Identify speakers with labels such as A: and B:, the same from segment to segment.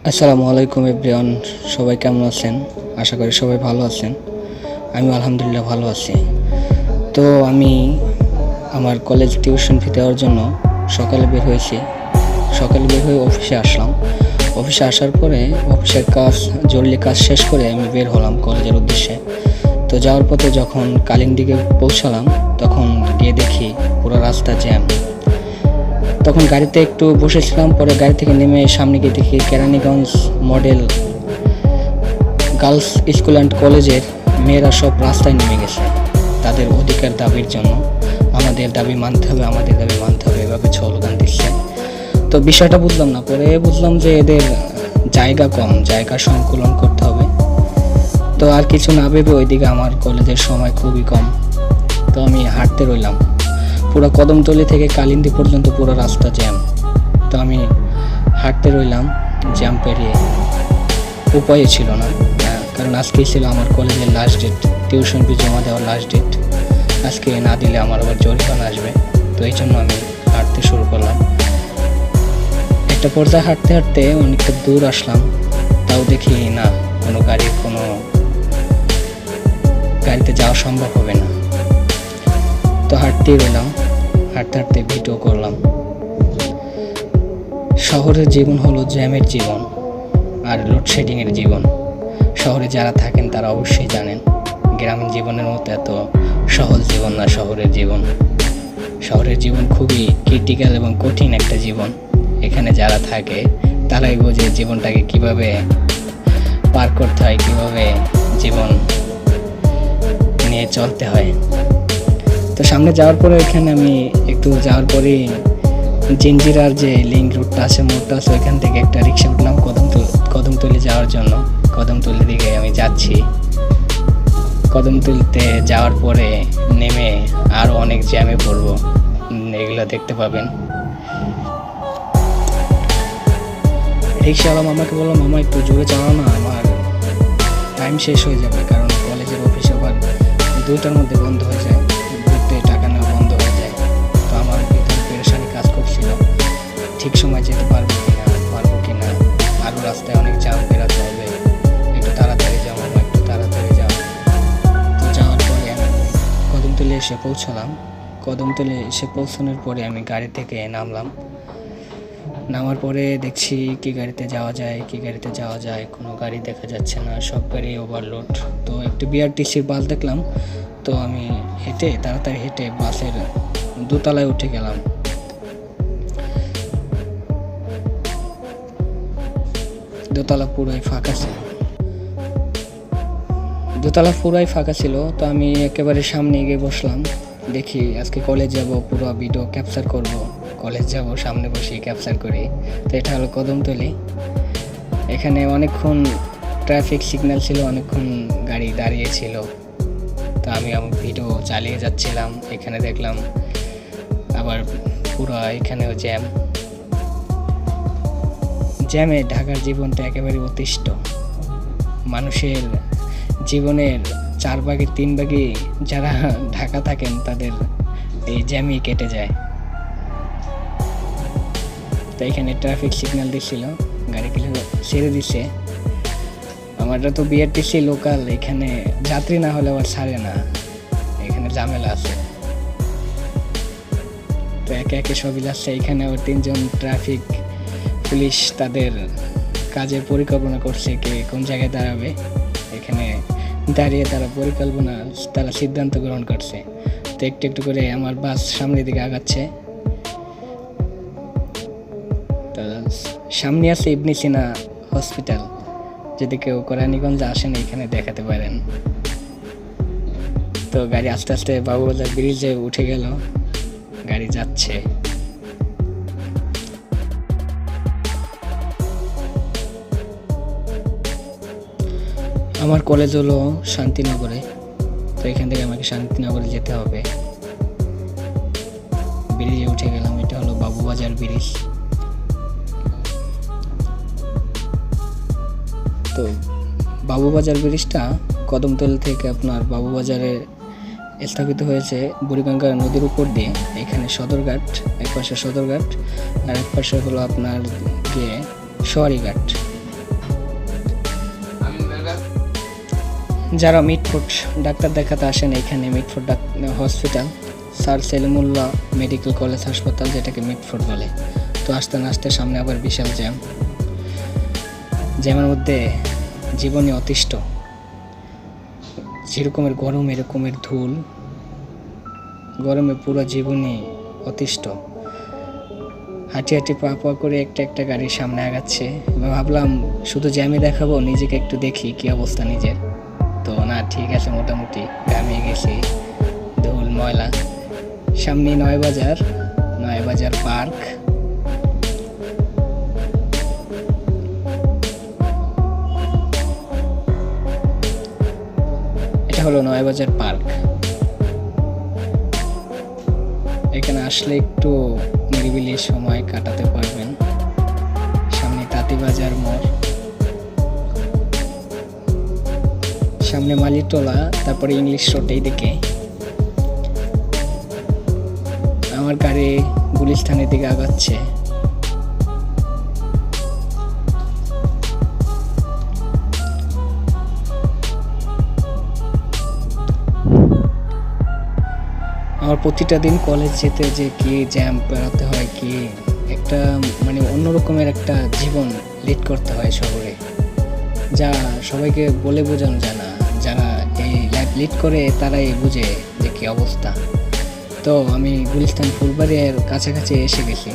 A: আসসালামু আলাইকুম এভরিওয়ান, সবাই কেমন আছেন? আশা করি সবাই ভালো আছেন। আমি আলহামদুলিল্লাহ ভালো আছি। তো আমি আমার কলেজ টিউশন ফি দেওয়ার জন্য সকালে বের হয়ে অফিসে আসলাম। অফিসে আসার পরে অফিসের কাজ জরুরি কাজ শেষ করে আমি বের হলাম কলেজের উদ্দেশ্যে। তো যাওয়ার পথে যখন কালিন্দিকে পৌঁছালাম তখন গিয়ে দেখি পুরো রাস্তা জ্যাম। তখন গাড়িতে একটু বসেছিলাম, পরে গাড়ি থেকে নেমে সামনে গিয়ে দেখি Keraniganj model girls school and কলেজের মেয়েরা সব রাস্তায় নেমে গেছে তাদের অধিকার দাবির জন্য। আমাদের দাবি মানতে হবে, এভাবে স্লোগান দিচ্ছে। তো বিষয়টা বুঝলাম না, পরে বুঝলাম যে এদের জায়গা কম, জায়গা সংকুলন করতে হবে। তো আর কিছু না ভেবে ওইদিকে আমার কলেজের সময় খুবই কম, তো আমি হাঁটতে রইলাম। পুরো কদমতলী থেকে কালিন্দী পর্যন্ত পুরো রাস্তা জ্যাম। তো আমি হাঁটতে রইলাম জ্যাম পেরিয়ে, উপায় ছিল না, কারণ আজকেই ছিল আমার কলেজের লাস্ট ডেট, টিউশন ফি জমা দেওয়ার লাস্ট ডেট। আজকে না দিলে আমার আবার জরিমানা আসবে। তো এই জন্য আমি হাঁটতে শুরু করলাম। একটা পর্যায়ে হাঁটতে হাঁটতে অনেকটা দূর আসলাম, তাও দেখি না কোনো গাড়িতে যাওয়া সম্ভব হবে না। তো হাঁটতেই রইলাম, হাঁটতে হাঁটতে ভিডিও করলাম। শহরের জীবন হলো জ্যামের জীবন আর লোডশেডিংয়ের জীবন। শহরে যারা থাকেন তারা অবশ্যই জানেন, গ্রামীণ জীবনের মতো এত সহজ জীবন না শহরের জীবন। শহরের জীবন খুবই ক্রিটিক্যাল এবং কঠিন একটা জীবন। এখানে যারা থাকে তারাই বোঝে জীবনটাকে কিভাবে পার করতে হয়, কিভাবে জীবন নিয়ে চলতে হয়। তো সামনে যাওয়ার পরে এখানে আমি একটু যাওয়ার পরেই জিঞ্জিরার যে লিঙ্ক রুটটা আছে, মোড়টা আছে, ওইখান থেকে একটা রিক্সা উঠলাম কদমতলী যাওয়ার জন্য। কদমতলির দিকে আমি যাচ্ছি। কদমতলিতে যাওয়ার পরে নেমে আরও অনেক জ্যামে পড়বো, এগুলো দেখতে পাবেন। রিক্সাওয়ালা মামাকে বললাম, মামা একটু জোরে চালাও না, আমার টাইম শেষ হয়ে যাবে, কারণ কলেজের অফিস আবার 2টার মধ্যে বন্ধ হয়ে যায়, টাকা নেওয়া বন্ধ হয়ে যায়। তো আমার ভিতরে পেরেশানি কাজ করছিল, ঠিক সময় যেতে পারবো কিনা, আরও রাস্তায় অনেক জ্যাম বেরোতে হবে, একটু তাড়াতাড়ি যাও মামা, একটু তাড়াতাড়ি যাও। তো যাওয়ার পরে আমি কদমতলী এসে পৌঁছালাম। কদমতলী এসে পৌঁছানোর পরে আমি গাড়ি থেকে নামলাম। নামার পরে দেখছি কি গাড়িতে যাওয়া যায়, কোনো গাড়ি দেখা যাচ্ছে না, সব গাড়ি ওভারলোড। তো একটু বিআরটিসির বাস দেখলাম, তো আমি তাড়াতাড়ি হেঁটে বাসের দোতলায় উঠে গেলাম। দোতলা পুরাই ফাঁকা ছিল। তো আমি একেবারে সামনে গিয়ে বসলাম। দেখি আজকে কলেজ যাব, পুরো ভিডিও ক্যাপচার করব, কলেজ যাব, সামনে বসে ক্যাপচার করি। তো এটা হলো কদমতলী। এখানে অনেকক্ষণ ট্রাফিক সিগন্যাল ছিল, অনেকক্ষণ গাড়ি দাঁড়িয়েছিল। তো আমি আমার ভিডিও চালিয়ে যাচ্ছিলাম। এখানে দেখলাম আবার পুরো এখানেও জ্যামে ঢাকার জীবনটা একেবারে অতিষ্ঠ। মানুষের জীবনের 4/3 যারা ঢাকা থাকেন তাদের এই জ্যামই কেটে যায়। তো এখানে ট্রাফিক সিগন্যাল দিচ্ছিল, গাড়িগুলো ছেড়ে দিচ্ছে। আমারটা তো বিআরটিসি লোকাল, এখানে যাত্রী না হলে আবার ছাড়ে না, এখানে ঝামেলা আছে। তো একে একে সবই যাচ্ছে। এখানে আবার 3জন ট্রাফিক পুলিশ তাদের কাজের পরিকল্পনা করছে কে কোন জায়গায় দাঁড়াবে। এখানে দাঁড়িয়ে তারা সিদ্ধান্ত গ্রহণ করছে। তো একটু একটু করে আমার বাস সামনের দিকে আগাচ্ছে। তো সামনে আছে ইবনে সিনা হসপিটাল, যদি কেউ কেরানীগঞ্জে আসেন এখানে দেখাতে পারেন। তো গাড়ি আস্তে আস্তে বাবুবাজার ব্রিজে উঠে গেল, গাড়ি যাচ্ছে। আমার কলেজ হলো শান্তিনগরে। তো এখান থেকে আমাকে শান্তিনগরে যেতে হবে। ব্রিজে উঠে গেলাম, এটা হলো বাবুবাজার ব্রিজ। তো বাবুবাজার ব্রিজটা কদমতলী থেকে আপনার বাবুবাজারে স্থাপিত হয়েছে বুড়িগঙ্গা নদীর উপর দিয়ে। এখানে সদরঘাট, এক পাশে সদরঘাট আর এক পাশে হলো আপনার গিয়ে সওয়ারিঘাট। যারা মিটফোর্ড ডাক্তার দেখাতে আসেন, এখানে Mitford hospital, sir Selimullah medical college হাসপাতাল, যেটাকে মিটফোর্ড বলে। তো আস্তে না আস্তে সামনে আবার বিশাল জ্যামের মধ্যে জীবনে অতিষ্ঠ। যেরকমের গরম এরকমের ধুল, গরমে পুরো জীবনে অতিষ্ঠ। হাঁটি হাঁটি পা পা করে একটা গাড়ির সামনে আগাচ্ছে। ভাবলাম শুধু জ্যামে দেখাবো, নিজেকে একটু দেখি কি অবস্থা নিজের। তো না, ঠিক আছে, মোটামুটি ঘামিয়ে গেছি, ধুল ময়লা। সামনে নয়বাজার পার্ক। এটা হলো নয়বাজার পার্ক। এখানে আসলে একটু নিরিবিলি সময় কাটাতে পারবেন। সামনে তাঁতিবাজার মোড়, সামনে মালিটোলা, তারপরে ইংলিশ রোড। এই দিকে আমার গাড়ি গুলিস্তানের দিকে আগাচ্ছে। আমার প্রতিটা দিন কলেজ যেতে যে কি জ্যাম পেরোতে হয়, কি একটা মানে অন্যরকমের একটা জীবন লিড করতে হয় শহরে, যা সবাইকে বলে বোঝানো যায় না। যারা এই লাইফ লিড করে তারাই বুঝে যে কি অবস্থা। তো আমি গুলিস্তান ফুলবাড়িয়ার কাছাকাছি এসে গেছি।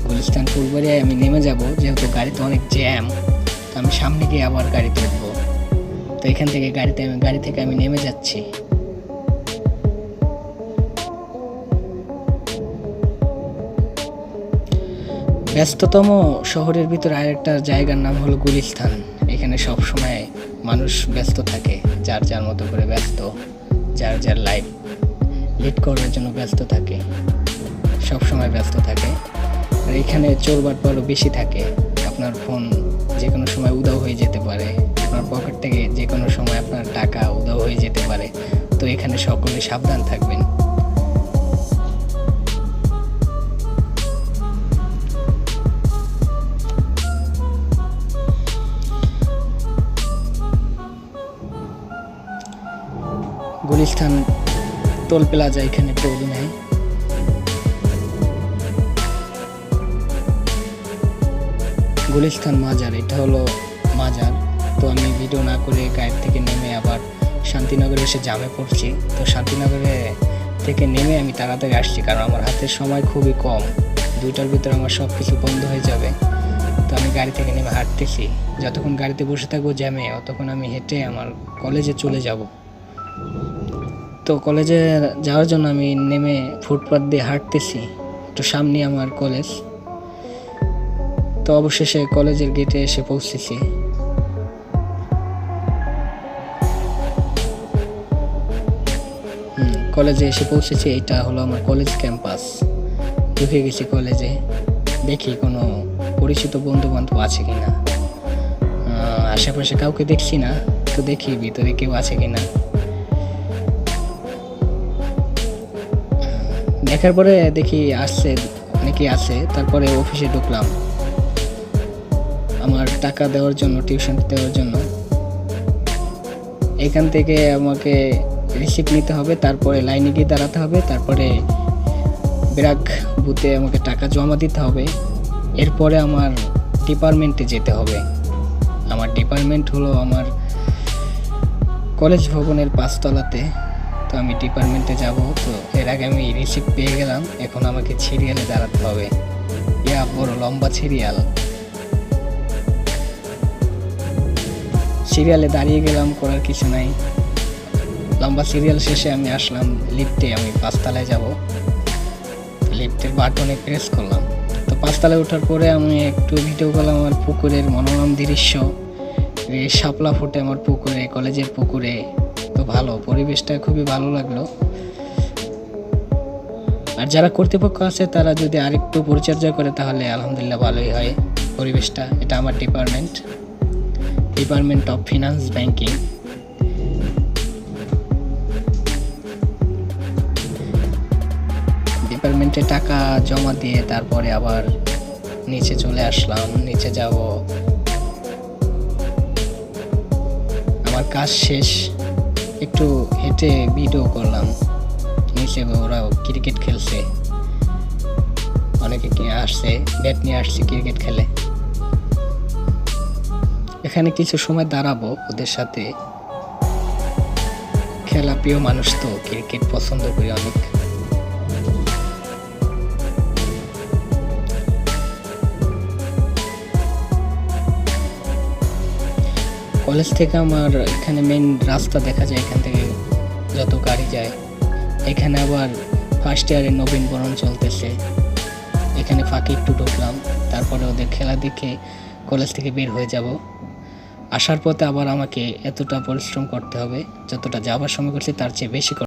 A: গুলিস্তান ফুলবাড়িয়ায় আমি নেমে যাব, যেহেতু গাড়িতে অনেক জ্যাম। তো আমি সামনে গিয়ে আবার গাড়িতে উঠবো। তো এখান থেকে গাড়ি থেকে আমি নেমে যাচ্ছি। ব্যস্ততম শহরের ভিতরে আরেকটা জায়গার নাম হলো গুলিস্তান। এখানে সব সময় মানুষ ব্যস্ত থাকে, যার যার মতো করে ব্যস্ত, যার লাইফ লিড করার জন্য ব্যস্ত থাকে, সব সময় ব্যস্ত থাকে। আর এখানে চোরবাটপারও বেশি থাকে। আপনার ফোন যে কোনো সময় উধাও হয়ে যেতে পারে, আপনার পকেট থেকে যে কোনো সময় আপনার টাকা উধাও হয়ে যেতে পারে। তো এখানে সকলে সাবধান থাকবেন। গুলিস্তান টোল প্লাজা এখানে পড়বে নাই। গুলিস্তান মাজার, এটা হলো মাজার। তো আমি ভিডিও না করে গাড়ি থেকে নেমে আবার শান্তিনগরে এসে জামে পড়ছি। তো শান্তিনগরে থেকে নেমে আমি তাড়াতাড়ি আসছি, কারণ আমার হাতের সময় খুবই কম। 2টার ভিতরে আমার সব কিছু বন্ধ হয়ে যাবে। তো আমি গাড়ি থেকে নেমে হাঁটতেছি। যতক্ষণ গাড়িতে বসে থাকবো জ্যামে, ততক্ষণ আমি হেঁটে আমার কলেজে চলে যাব। তো কলেজে যাওয়ার জন্য আমি নেমে ফুটপাথ দিয়ে হাঁটতেছি। তো সামনে আমার কলেজ। তো অবশেষে কলেজের গেটে এসে পৌঁছেছি। কলেজে এসে পৌঁছেছি। এটা হলো আমার কলেজ ক্যাম্পাস। ঢুকে গেছি কলেজে। দেখি কোনো পরিচিত বন্ধু বান্ধব আছে কিনা। আশেপাশে কাউকে দেখছি না। তো দেখি ভিতরে কেউ আছে কিনা। দেখার পরে দেখি অনেকেই আছে। তারপরে অফিসে ঢুকলাম আমার টাকা দেওয়ার জন্য, টিউশন দেওয়ার জন্য। এখান থেকে আমাকে রিসিপ্ট নিতে হবে, তারপরে লাইনে গিয়ে দাঁড়াতে হবে, তারপরে ব্র্যাক বুথে আমাকে টাকা জমা দিতে হবে। এরপরে আমার ডিপার্টমেন্টে যেতে হবে। আমার ডিপার্টমেন্ট হলো আমার কলেজ ভবনের 5 তলাতে। তো আমি ডিপার্টমেন্টে যাব। তো এর আগে আমি রিসিপ্ট পেয়ে গেলাম, এখন আমাকে সিরিয়ালে দাঁড়াতে হবে। বড় লম্বা সিরিয়ালে দাঁড়িয়ে গেলাম, করার কিছু নাই। লম্বা সিরিয়াল শেষে আমি আসলাম লিফটে। আমি 5 তলায় যাব। লিফটের বাটনে প্রেস করলাম। তো 5 তলায় ওঠার পরে আমি একটু ভিডিও করলাম আমার পুকুরের মনোরম দৃশ্য। শাপলা ফুটে আমার পুকুরে, কলেজের পুকুরে। তো ভালো, পরিবেশটা খুবই ভালো লাগলো। আর যারা কর্তৃপক্ষ আছে তারা যদি আরেকটু পরিচর্যা করে তাহলে আলহামদুলিল্লাহ ভালোই হয় পরিবেশটা। এটা আমার ডিপার্টমেন্ট অফ ফিনান্স ব্যাংকিং। ডিপার্টমেন্টে টাকা জমা দিয়ে তারপরে আবার নিচে চলে আসলাম। নিচে যাব, আমার কাজ শেষ। একটু হেঁটে ভিডিও করলাম। নিচে ওরা ক্রিকেট খেলছে, অনেকে আসছে, ব্যাট নিয়ে আসছে, ক্রিকেট খেলে। এখানে কিছু সময় দাঁড়াবো ওদের সাথে। খেলা প্রিয় মানুষ তো, ক্রিকেট পছন্দ করি অনেক। কলেজ থেকে আমার এখানে মেইন রাস্তা দেখা যায়, এখান থেকে যত গাড়ি যায়। এখানে আবার ফার্স্ট ইয়ারের নবীনবরণ চলতেছে, এখানে ফাঁকে একটু ঢুকলাম, তারপরে ওদের খেলা দেখে কলেজ থেকে বের হয়ে যাব। আসার পথে আবার আমাকে এতটা পরিশ্রম করতে হবে, যতটা যাবার সময় করছি তার চেয়ে বেশি